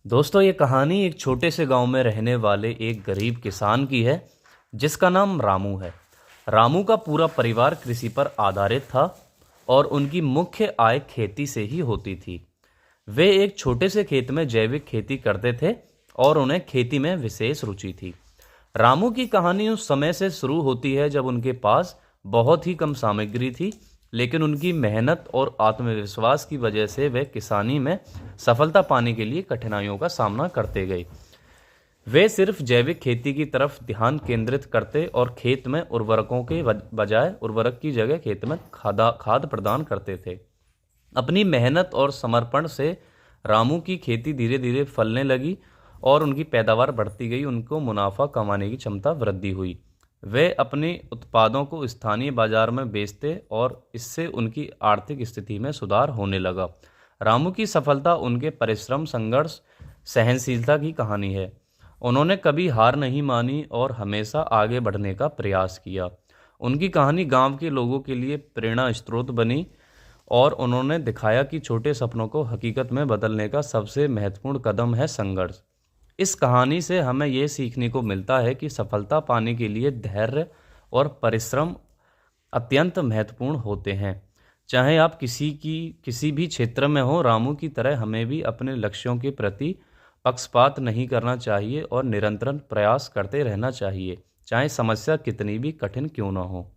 दोस्तों, ये कहानी एक छोटे से गांव में रहने वाले एक गरीब किसान की है जिसका नाम रामू है। रामू का पूरा परिवार कृषि पर आधारित था और उनकी मुख्य आय खेती से ही होती थी। वे एक छोटे से खेत में जैविक खेती करते थे और उन्हें खेती में विशेष रुचि थी। रामू की कहानी उस समय से शुरू होती है जब उनके पास बहुत ही कम सामग्री थी, लेकिन उनकी मेहनत और आत्मविश्वास की वजह से वे किसानी में सफलता पाने के लिए कठिनाइयों का सामना करते गए। वे सिर्फ जैविक खेती की तरफ ध्यान केंद्रित करते और खेत में उर्वरकों के बजाय उर्वरक की जगह खेत में खाद प्रदान करते थे। अपनी मेहनत और समर्पण से रामू की खेती धीरे धीरे फलने लगी और उनकी पैदावार बढ़ती गई। उनको मुनाफा कमाने की क्षमता वृद्धि हुई। वे अपने उत्पादों को स्थानीय बाजार में बेचते और इससे उनकी आर्थिक स्थिति में सुधार होने लगा। रामू की सफलता उनके परिश्रम, संघर्ष, सहनशीलता की कहानी है। उन्होंने कभी हार नहीं मानी और हमेशा आगे बढ़ने का प्रयास किया। उनकी कहानी गांव के लोगों के लिए प्रेरणा स्रोत बनी और उन्होंने दिखाया कि छोटे सपनों को हकीकत में बदलने का सबसे महत्वपूर्ण कदम है संघर्ष। इस कहानी से हमें यह सीखने को मिलता है कि सफलता पाने के लिए धैर्य और परिश्रम अत्यंत महत्वपूर्ण होते हैं। चाहे आप किसी भी क्षेत्र में हो, रामू की तरह हमें भी अपने लक्ष्यों के प्रति पक्षपात नहीं करना चाहिए और निरंतर प्रयास करते रहना चाहिए, चाहे समस्या कितनी भी कठिन क्यों ना हो।